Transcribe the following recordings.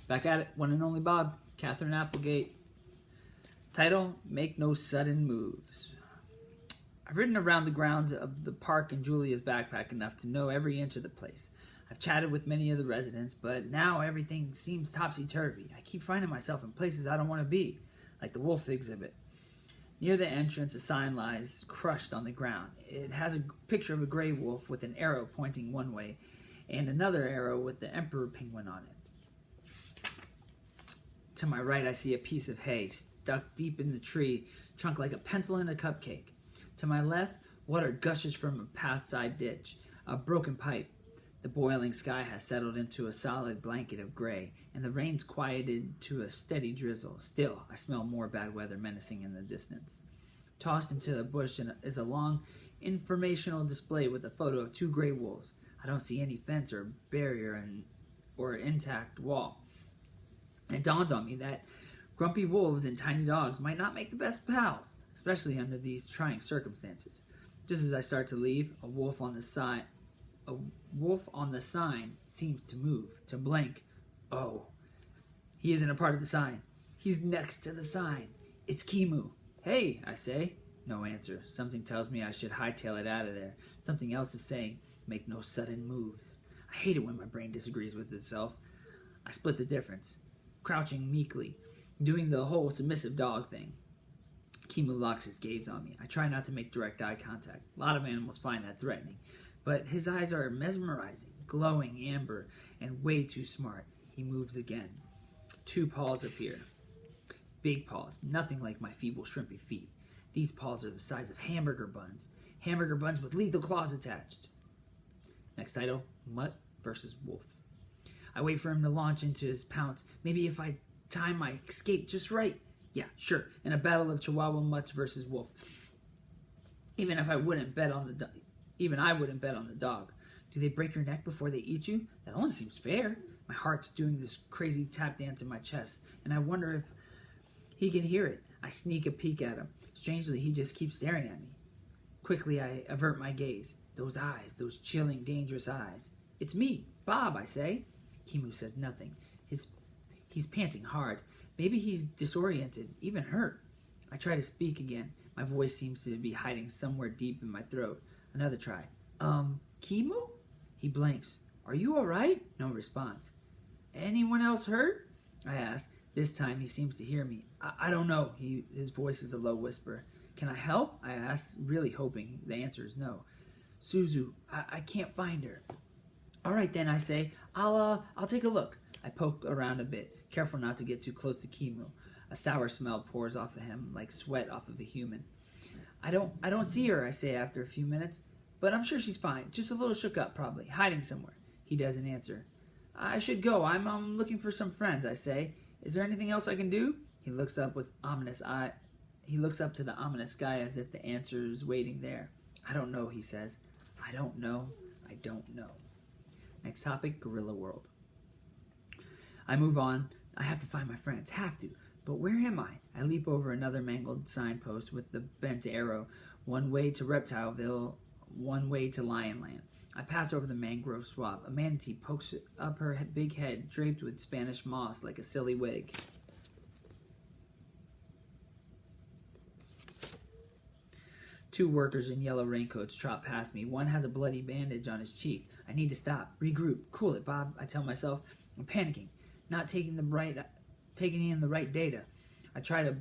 Back at it, one and only Bob, Catherine Applegate. Title, Make No Sudden Moves. I've ridden around the grounds of the park in Julia's backpack enough to know every inch of the place. I've chatted with many of the residents, but now everything seems topsy-turvy. I keep finding myself in places I don't want to be, like the wolf exhibit. Near the entrance, a sign lies crushed on the ground. It has a picture of a gray wolf with an arrow pointing one way, and another arrow with the emperor penguin on it. To my right, I see a piece of hay stuck deep in the tree trunk like a pencil in a cupcake. To my left, water gushes from a pathside ditch, a broken pipe. The boiling sky has settled into a solid blanket of gray, and the rain's quieted to a steady drizzle. Still, I smell more bad weather menacing in the distance. Tossed into a bush is a long informational display with a photo of two gray wolves. I don't see any fence or barrier or intact wall. It dawns on me that grumpy wolves and tiny dogs might not make the best pals, especially under these trying circumstances. Just as I start to leave, a wolf on the sign seems to move, to blink. Oh, he isn't a part of the sign. He's next to the sign. It's Kimu. Hey, I say. No answer. Something tells me I should hightail it out of there. Something else is saying, make no sudden moves. I hate it when my brain disagrees with itself. I split the difference, crouching meekly, doing the whole submissive dog thing. Kimu locks his gaze on me. I try not to make direct eye contact. A lot of animals find that threatening. But his eyes are mesmerizing, glowing amber, and way too smart. He moves again. Two paws appear. Big paws, nothing like my feeble shrimpy feet. These paws are the size of hamburger buns. Hamburger buns with lethal claws attached. Next title, Mutt versus Wolf. I wait for him to launch into his pounce. Maybe if I time my escape just right. Yeah, sure. In a battle of Chihuahua mutts versus wolf. Even I wouldn't bet on the dog. Do they break your neck before they eat you? That only seems fair. My heart's doing this crazy tap dance in my chest, and I wonder if he can hear it. I sneak a peek at him. Strangely, he just keeps staring at me. Quickly, I avert my gaze. Those eyes, those chilling, dangerous eyes. It's me, Bob, I say. Kimu says nothing. He's panting hard. Maybe he's disoriented, even hurt. I try to speak again. My voice seems to be hiding somewhere deep in my throat. Another try. Kimu? He blinks. Are you all right? No response. Anyone else hurt? I ask. This time he seems to hear me. I don't know. His voice is a low whisper. Can I help? I ask, really hoping the answer is no. Suzu, I can't find her. All right then, I say. I'll take a look. I poke around a bit, careful not to get too close to Kimu. A sour smell pours off of him like sweat off of a human. I don't see her, I say after a few minutes, but I'm sure she's fine. Just a little shook up, probably, hiding somewhere. He doesn't answer. I should go. I'm looking for some friends, I say. Is there anything else I can do? He looks up with ominous eye. He looks up to the ominous sky as if the answer is waiting there. I don't know, he says. I don't know. I don't know. Next topic, Gorilla World. I move on. I have to find my friends. Have to. But where am I? I leap over another mangled signpost with the bent arrow. One way to Reptileville, one way to Lionland. I pass over the mangrove swamp. A manatee pokes up her big head, draped with Spanish moss like a silly wig. Two workers in yellow raincoats trot past me. One has a bloody bandage on his cheek. I need to stop. Regroup. Cool it, Bob, I tell myself. I'm panicking. Not taking in the right data. I try to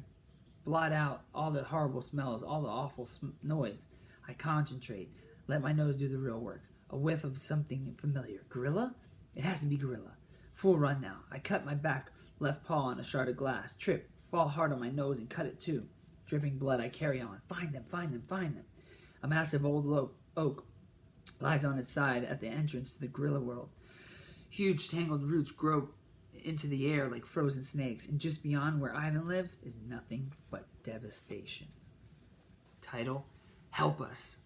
blot out all the horrible smells, all the awful noise. I concentrate. Let my nose do the real work. A whiff of something familiar. Gorilla? It has to be gorilla. Full run now. I cut my back left paw on a shard of glass. Trip. Fall hard on my nose and cut it too. Dripping blood, I carry on. Find them, find them, find them. A massive old oak lies on its side at the entrance to the gorilla world. Huge tangled roots grow into the air like frozen snakes, and just beyond where Ivan lives is nothing but devastation. Title, Help Us.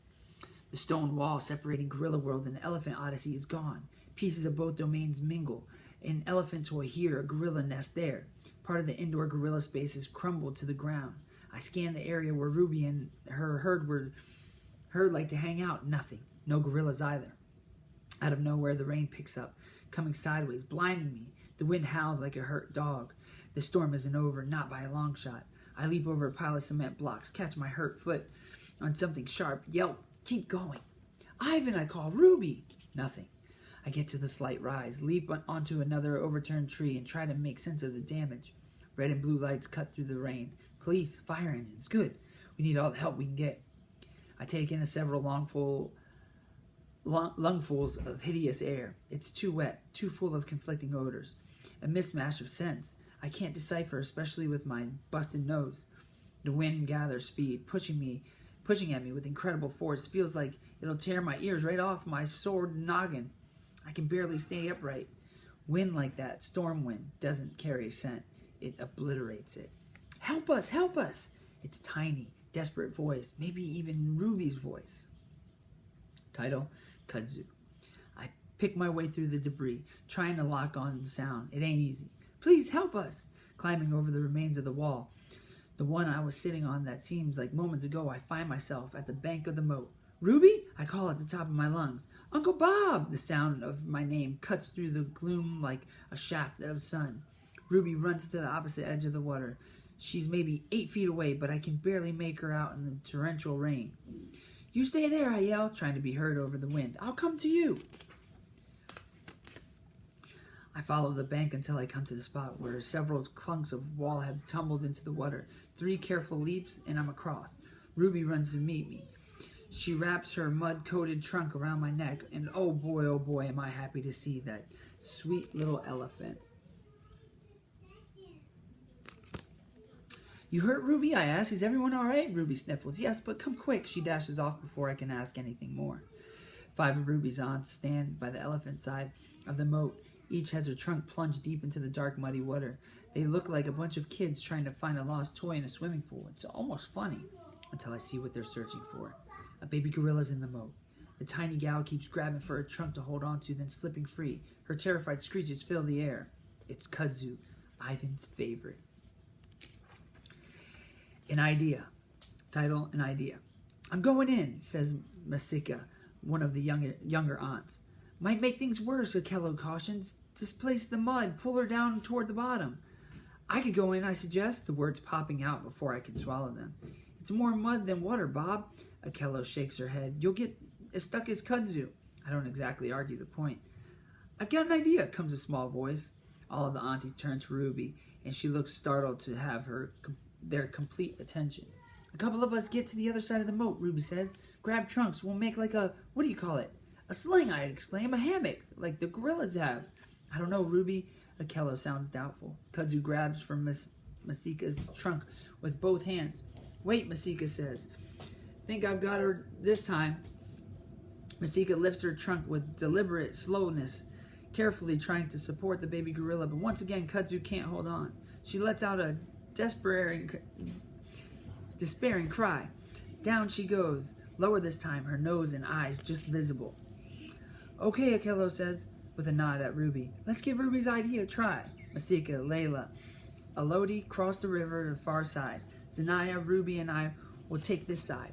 The stone wall separating Gorilla World and the Elephant Odyssey is gone. Pieces of both domains mingle. An elephant toy here, a gorilla nest there. Part of the indoor gorilla space is crumbled to the ground. I scan the area where Ruby and her herd like to hang out. Nothing. No gorillas either. Out of nowhere, the rain picks up. coming sideways, blinding me. The wind howls like a hurt dog. The storm isn't over, not by a long shot. I leap over a pile of cement blocks, catch my hurt foot on something sharp, yelp, keep going. Ivan, I call. Ruby! Nothing. I get to the slight rise, leap onto another overturned tree, and try to make sense of the damage. Red and blue lights cut through the rain. Police, fire engines, good. We need all the help we can get. I take in several lungfuls of hideous air. It's too wet, too full of conflicting odors. A mismatch of scents I can't decipher, especially with my busted nose. The wind gathers speed, pushing at me with incredible force. Feels like it'll tear my ears right off my sore noggin. I can barely stay upright. Wind like that, storm wind, doesn't carry a scent. It obliterates it. Help us, help us! It's tiny, desperate voice, maybe even Ruby's voice. Title, Kudzu. I pick my way through the debris, trying to lock on the sound. It ain't easy. Please help us! Climbing over the remains of the wall. The one I was sitting on that seems like moments ago, I find myself at the bank of the moat. Ruby? I call at the top of my lungs. Uncle Bob! The sound of my name cuts through the gloom like a shaft of sun. Ruby runs to the opposite edge of the water. She's maybe 8 feet away, but I can barely make her out in the torrential rain. You stay there, I yell, trying to be heard over the wind. I'll come to you. I follow the bank until I come to the spot where several clunks of wall have tumbled into the water. 3 careful leaps, and I'm across. Ruby runs to meet me. She wraps her mud-coated trunk around my neck, and oh boy, am I happy to see that sweet little elephant. You hurt, Ruby? I ask. Is everyone all right? Ruby sniffles. Yes, but come quick. She dashes off before I can ask anything more. 5 of Ruby's aunts stand by the elephant side of the moat. Each has her trunk plunged deep into the dark, muddy water. They look like a bunch of kids trying to find a lost toy in a swimming pool. It's almost funny until I see what they're searching for. A baby gorilla's in the moat. The tiny gal keeps grabbing for her trunk to hold on to, then slipping free. Her terrified screeches fill the air. It's Kudzu, Ivan's favorite. An idea. Title, an idea. I'm going in, says Masika, one of the younger aunts. Might make things worse, Akello cautions. Displace the mud, pull her down toward the bottom. I could go in, I suggest, the words popping out before I could swallow them. It's more mud than water, Bob. Akello shakes her head. You'll get as stuck as Kudzu. I don't exactly argue the point. I've got an idea, comes a small voice. All of the aunties turn to Ruby, and she looks startled to have their complete attention. A couple of us get to the other side of the moat, Ruby says. Grab trunks. We'll make like a, what do you call it? A sling, I exclaim. A hammock, like the gorillas have. I don't know, Ruby. Akello sounds doubtful. Kudzu grabs from Masika's trunk with both hands. Wait, Masika says. Think I've got her this time. Masika lifts her trunk with deliberate slowness, carefully trying to support the baby gorilla, but once again, Kudzu can't hold on. She lets out a despairing cry. Down she goes, lower this time, her nose and eyes just visible. Okay, Akello says, with a nod at Ruby. Let's give Ruby's idea a try. Masika, Layla, Elodie cross the river to the far side. Zanaya, Ruby, and I will take this side.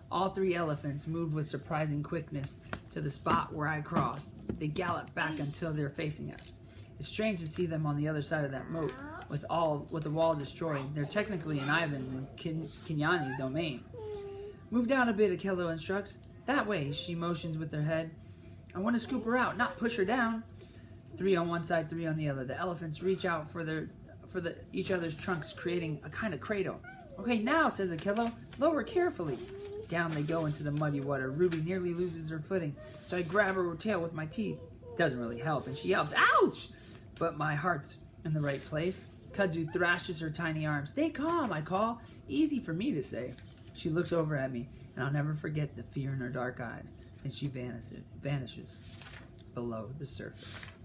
All 3 elephants move with surprising quickness to the spot where I crossed. They gallop back until they're facing us. It's strange to see them on the other side of that moat, with the wall destroyed. They're technically in Ivan and Kenyani's domain. Move down a bit, Akello instructs. That way, she motions with her head. I want to scoop her out, not push her down. 3 on one side, 3 on the other. The elephants reach out for each other's trunks, creating a kind of cradle. Okay, now, says Akello, lower carefully. Down they go into the muddy water. Ruby nearly loses her footing, so I grab her tail with my teeth. It doesn't really help, and she yelps, ouch! But my heart's in the right place. Kudzu thrashes her tiny arm. Stay calm, I call. Easy for me to say. She looks over at me, and I'll never forget the fear in her dark eyes. And she vanishes below the surface.